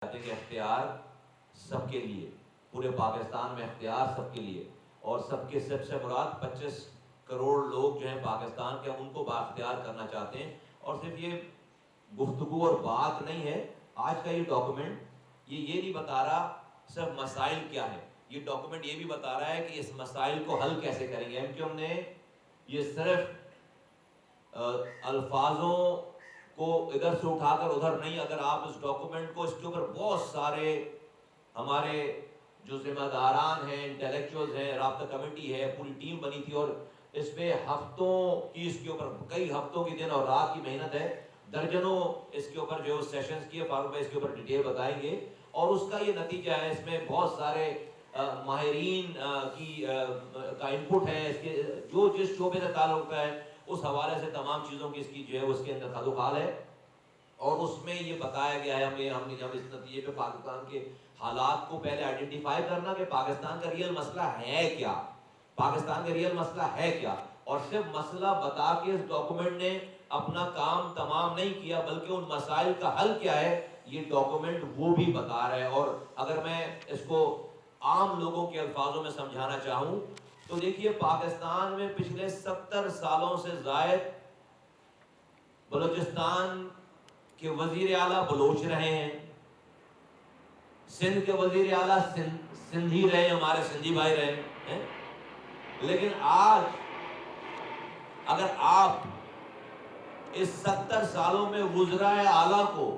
کہ اختیار سب کے لیے، پورے پاکستان میں اختیار سب کے لیے، اور سب کے سب سے مراد 25 کروڑ لوگ جو ہیں پاکستان کے، ان کو بااختیار کرنا چاہتے ہیں۔ اور صرف یہ گفتگو اور بات نہیں ہے، آج کا یہ ڈاکومنٹ یہ نہیں بتا رہا صرف مسائل کیا ہے، یہ ڈاکومنٹ یہ بھی بتا رہا ہے کہ اس مسائل کو حل کیسے کریں گے۔ ایم کیو ایم نے یہ صرف الفاظوں کو ادھر سے اٹھا کر ادھر نہیں، اگر آپ اس ڈاکومنٹ کو، اس کے اوپر بہت سارے ہمارے جو ذمہ داران ہیں، انٹلیکچوئلز ہیں، رابطہ کمیٹی ہے، پوری ٹیم بنی تھی، اور اس پہ ہفتوں کی، اس کے اوپر کئی ہفتوں کی دن اور رات کی محنت ہے، درجنوں اس کے اوپر جو سیشنز کیے، فاروق بھائی اس کے اوپر ڈیٹیل بتائیں گے، اور اس کا یہ نتیجہ ہے۔ اس میں بہت سارے ماہرین کی کا انپٹ ہے، اس کے جو جس شعبے سے تعلق ہے اس حوالے سے تمام چیزوں کی اس کی جو ہے اس کے اندر خد و خال ہے، اور اس میں یہ بتایا گیا ہے ہم نے جب اس نتیجے پہ پاکستان کے حالات کو پہلے آئیڈینٹیفائی کرنا کہ پاکستان کا ریئل مسئلہ ہے کیا، پاکستان کا ریئل مسئلہ ہے کیا، اور صرف مسئلہ بتا کے اس ڈاکومنٹ نے اپنا کام تمام نہیں کیا، بلکہ ان مسائل کا حل کیا ہے یہ ڈاکومنٹ وہ بھی بتا رہا ہے۔ اور اگر میں اس کو عام لوگوں کے الفاظوں میں سمجھانا چاہوں تو دیکھیے، پاکستان میں پچھلے 70 سالوں سے زائد بلوچستان کے وزیر اعلیٰ بلوچ رہے ہیں، سندھ کے وزیر اعلیٰ سندھی رہے، ہمارے سندھی بھائی رہے ہیں، لیکن آج اگر آپ اس 70 سالوں میں وزرائے اعلیٰ کو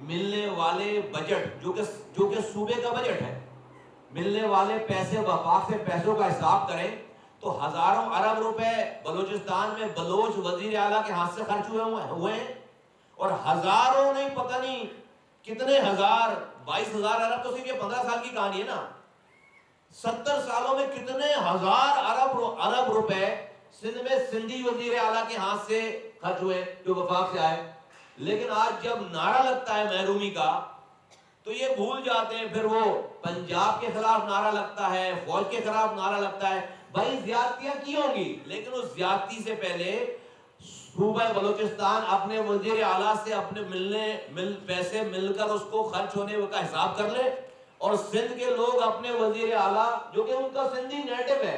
ملنے والے بجٹ جو کہ صوبے کا بجٹ ہے، ملنے والے پیسے، وفاق سے پیسوں کا حساب کریں تو ہزاروں ارب روپے بلوچستان میں بلوچ وزیر اعلیٰ کے ہاتھ سے خرچ ہوئے ہیں، اور ہزاروں نہیں، پتہ نہیں کتنے ہزار، 22,000 ارب تو صرف یہ 15 سال کی کہانی ہے نا، 70 سالوں میں کتنے ہزار ارب روپے سندھ میں سندھی وزیر اعلیٰ کے ہاتھ سے خرچ ہوئے جو وفاق سے آئے۔ لیکن آج جب نعرہ لگتا ہے محرومی کا تو یہ بھول جاتے ہیں، پھر وہ پنجاب کے خلاف نعرہ لگتا ہے، فوج کے خلاف نعرہ لگتا ہے، بھائی زیادتیاں کی ہوں گی، لیکن اس زیادتی سے پہلے صوبہ بلوچستان اپنے وزیر اعلیٰ سے اپنے پیسے مل کر اس کو خرچ ہونے کا حساب کر لے، اور سندھ کے لوگ اپنے وزیر اعلیٰ جو کہ ان کا سندھی نیٹو ہے،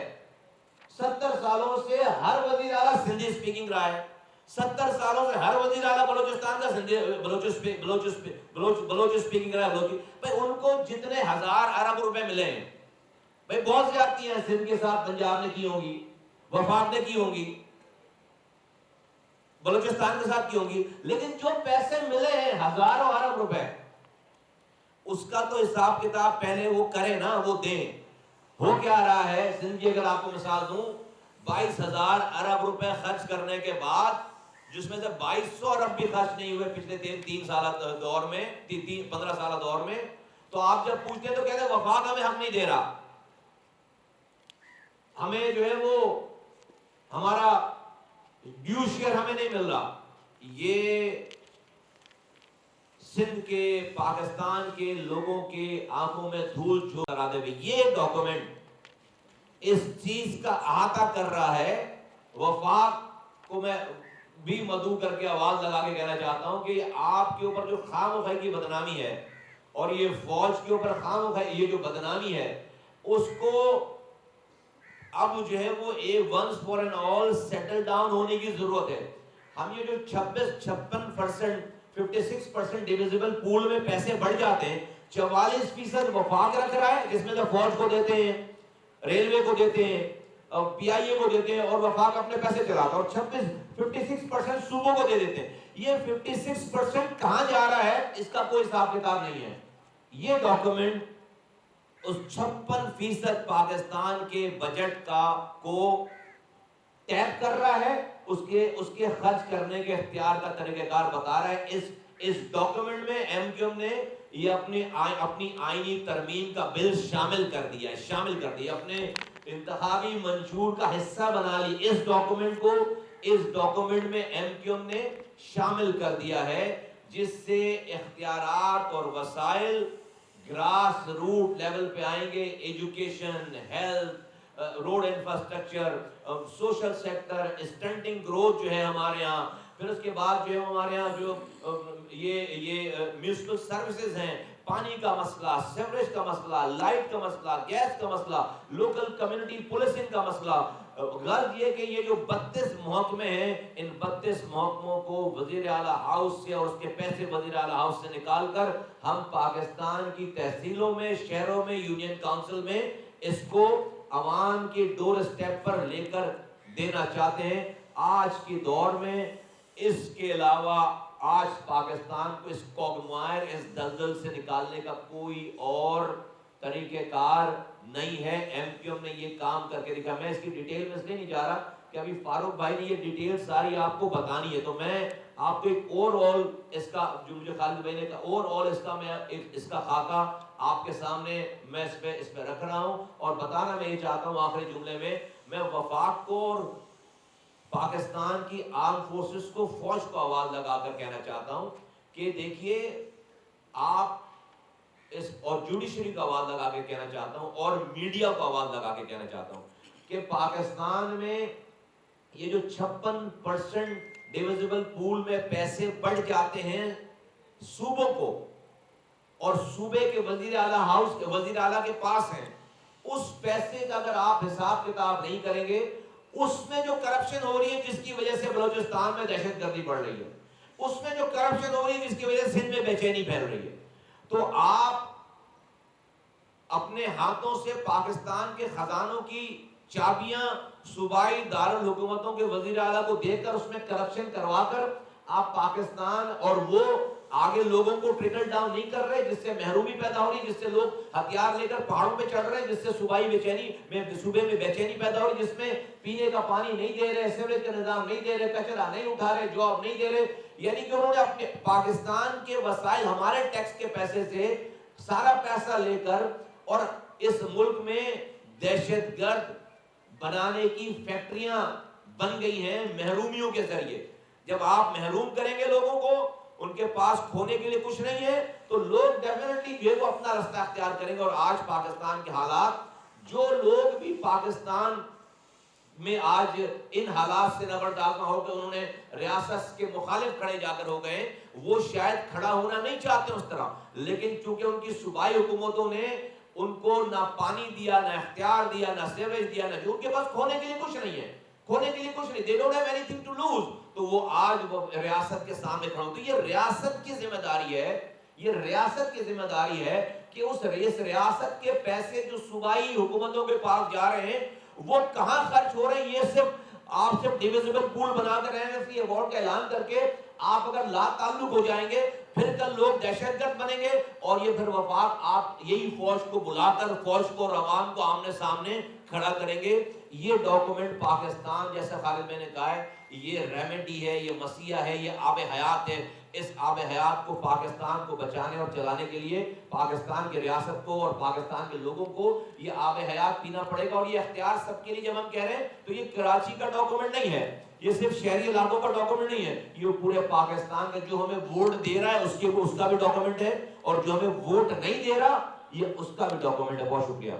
70 سالوں سے ہر وزیر اعلیٰ سندھی سپیکنگ رہا ہے، 70 سالوں سے ہر وزیر اعلیٰ بلوچستان کا بلوچ سپیکنگ رہا ہے، بھائی ان کو جتنے ہزار ارب روپے ملے ہیں، بھائی بہت زیادتی ہیں سندھ کے ساتھ پنجاب نے کی ہوں گی، وفاق نے کی ہوں گی، بلوچستان کے ساتھ کی ہوں گی، لیکن جو پیسے ملے ہیں ہزاروں ارب روپے، اس کا تو حساب کتاب پہلے وہ کرے نا، وہ دیں۔ ہو کیا رہا ہے سندھ کی، اگر آپ کو مثال دوں، 22,000 ارب روپے خرچ کرنے کے بعد، جس میں سے 2,200 ارب بھی خرچ نہیں ہوئے پچھلے 3 سالہ دور میں، 15 سالہ دور میں، تو آپ جب پوچھتے ہیں تو کہتے ہیں وفاق ہمیں حق نہیں دے رہا، ہمیں جو ہے وہ ہمارا ڈیو شیئر ہمیں نہیں مل رہا۔ یہ سندھ کے، پاکستان کے لوگوں کے آنکھوں میں دھول جھونک کرا دے۔ یہ ڈاکومنٹ اس چیز کا احاطہ کر رہا ہے۔ وفاق کو میں بھی مدعو کر کے آواز لگا کے کہنا چاہتا ہوں کہ آپ کے اوپر جو خام و خواہ کی بدنامی ہے، اور یہ فوج کے اوپر خام و خواہ یہ جو بدنامی ہے، اس کو اب جو ہے وہ once for and all settle down ہونے کی ضرورت ہے۔ ہم یہ جو 56% 56% ڈیویزیبل پول میں پیسے بڑھ جاتے ہیں، 44% وفاق رکھ رہا ہے، جس میں سے فوج کو دیتے ہیں، ریلوے کو دیتے ہیں، پی آئی اے کو دیتے ہیں، اور وفاق اپنے پیسے چلاتا ہے، اور 56% صوبوں کو دے دیتے ہیں۔ یہ 56% کہاں جا رہا ہے اس کا کوئی حساب کتاب نہیں ہے۔ یہ ڈاکومنٹ اس 56% پاکستان کے بجٹ کو ٹیپ کر رہا ہے، اس کے خرچ کرنے کے اختیار کا طریقہ کار بتا رہا ہے۔ اس ڈاکومنٹ میں ایم کیو ایم نے یہ اپنی آئینی ترمیم کا بل شامل کر دیا ہے، اپنے انتخابی منشور کا حصہ بنا لی۔ اس ڈاکومنٹ میں ایم کیو ایم نے شامل کر دیا ہے، جس سے اختیارات اور وسائل گراس روٹ لیول پہ آئیں گے، education, health, road infrastructure, social sector, stunting growth جو ہے ہمارے ہاں، پھر اس کے بعد جو ہے ہمارے یہاں جو یہ میونسپل سروسز ہیں، پانی کا مسئلہ، سیوریج کا مسئلہ، لائٹ کا مسئلہ، گیس کا مسئلہ، لوکل کمیونٹی پولیسنگ کا مسئلہ. غرض یہ کہ یہ جو 32 محکمے ہیں، ان 32 محکموں کو وزیر اعلیٰ ہاؤس سے اور اس کے پیسے وزیر اعلیٰ ہاؤس سے نکال کر ہم پاکستان کی تحصیلوں میں، شہروں میں، یونین کاؤنسل میں اس کو عوام کے ڈور اسٹیپ پر لے کر دینا چاہتے ہیں. آج کے دور میں اس کے علاوہ آج پاکستان کو اس کوگمائر، اس دلدل سے نکالنے کا کوئی اور طریقہ کار نہیں ہے. ایم کیو ایم نے یہ کام کر کے دکھا. میں اس کی ڈیٹیل میں اس لیے نہیں جا رہا کہ ابھی فاروق بھائی نے یہ ڈیٹیل ساری آپ کو بتانی ہے، تو میں آپ کو ایک اوور آل اس کا جو مجھے خالد بھائی نے کہا اوور آل اس کا خاکہ آپ کے سامنے میں اس پہ رکھ رہا ہوں. اور بتانا میں یہ چاہتا ہوں آخری جملے میں وفاق کو اور پاکستان کی آرم فورسز کو، فوج کو آواز لگا کر کہنا چاہتا ہوں کہ دیکھیے آپ اور جوڈیشری کو آواز لگا کے کہنا چاہتا ہوں اور میڈیا کو آواز لگا کے کہنا چاہتا ہوں کہ پاکستان میں یہ جو 56% ڈیویزیبل پول میں پیسے بڑھ جاتے ہیں صوبوں کو اور صوبے کے وزیر اعلیٰ کے پاس ہیں، اس پیسے کا اگر آپ حساب کتاب نہیں کریں گے، اس میں جو کرپشن ہو رہی ہے جس کی وجہ سے بلوچستان میں دہشت گردی بڑھ رہی ہے، اس میں جو کرپشن ہو رہی ہے جس کی وجہ سے سندھ میں بے چینی پھیل رہی ہے، تو آپ اپنے ہاتھوں سے پاکستان کے خزانوں کی چابیاں صوبائی دارالحکومتوں کے وزیر اعلیٰ کو دے کر اس میں کرپشن کروا کر آپ پاکستان اور وہ آگے لوگوں کو ٹرکل ڈاؤن نہیں کر رہے، جس سے محرومی پیدا ہو رہی، جس سے لوگ ہتھیار لے کر پہاڑوں پہ چڑھ رہے ہیں، جس سے صوبائی بے چینی میں صوبے میں بے چینی پیدا ہو رہی، جس میں پینے کا پانی نہیں دے رہے، سیوریج کا نظام نہیں دے رہے، کچرا نہیں اٹھا رہے، جاب نہیں دے رہے. یعنی کہ انہوں نے اپنے پاکستان کے وسائل ہمارے ٹیکس کے پیسے سے سارا پیسہ لے کر اور اس ملک میں دہشت گرد بنانے کی فیکٹریاں بن گئی ہیں محرومیوں کے ذریعے. جب آپ محروم کریں گے لوگوں کو، ان کے پاس کھونے کے لیے کچھ نہیں ہے، تو لوگ ڈیفینیٹلی جو ہے وہ اپنا رستہ اختیار کریں گے. اور آج پاکستان کے حالات، جو لوگ بھی پاکستان میں آج ان حالات سے نبردار نہ ہو کہ انہوں نے ریاست کے مخالف کھڑے جا کر ہو گئے، وہ شاید کھڑا ہونا نہیں چاہتے اس طرح، لیکن چونکہ ان کی صوبائی حکومتوں نے ان کو نہ پانی دیا، نہ اختیار دیا، نہ سیوریج دیا، نہ ان کے پاس کھونے کے لیے کچھ نہیں ہے، کھونے کے لیے کچھ نہیں، they don't have anything to lose. تو وہ آج وہ ریاست کے سامنے کھڑا ہوتے. یہ ریاست کی ذمہ داری ہے، یہ ریاست کی ذمہ داری ہے کہ اس ریاست کے پیسے جو صوبائی حکومتوں کے پاس جا رہے ہیں وہ کہاں خرچ ہو رہے ہیں. یہ صرف ڈیویزیبل پول بنا کر NFC ایوارڈ کا اعلان کر کے آپ اگر لا تعلق ہو جائیں گے، پھر کل لوگ دہشت گرد بنیں گے اور یہ پھر وفاق آپ یہی فوج کو بلا کر فوج کو اور عوام کو آمنے سامنے کھڑا کریں گے. یہ ڈاکومنٹ پاکستان، جیسا خالد میں نے کہا ہے، یہ ریمیڈی ہے، یہ مسیح ہے، یہ آب حیات ہے. اس آب حیات کو پاکستان کو بچانے اور چلانے کے لیے پاکستان کی ریاست کو اور پاکستان کے لوگوں کو یہ آب حیات پینا پڑے گا. اور یہ اختیار سب کے لیے جب ہم کہہ رہے ہیں تو یہ کراچی کا ڈاکومنٹ نہیں ہے، یہ صرف شہری علاقوں کا ڈاکومنٹ نہیں ہے، یہ پورے پاکستان کا جو ہمیں ووٹ دے رہا ہے اس کا بھی ڈاکومنٹ ہے، اور جو ہمیں ووٹ نہیں دے رہا یہ اس کا بھی ڈاکومنٹ ہے. بہت شکریہ.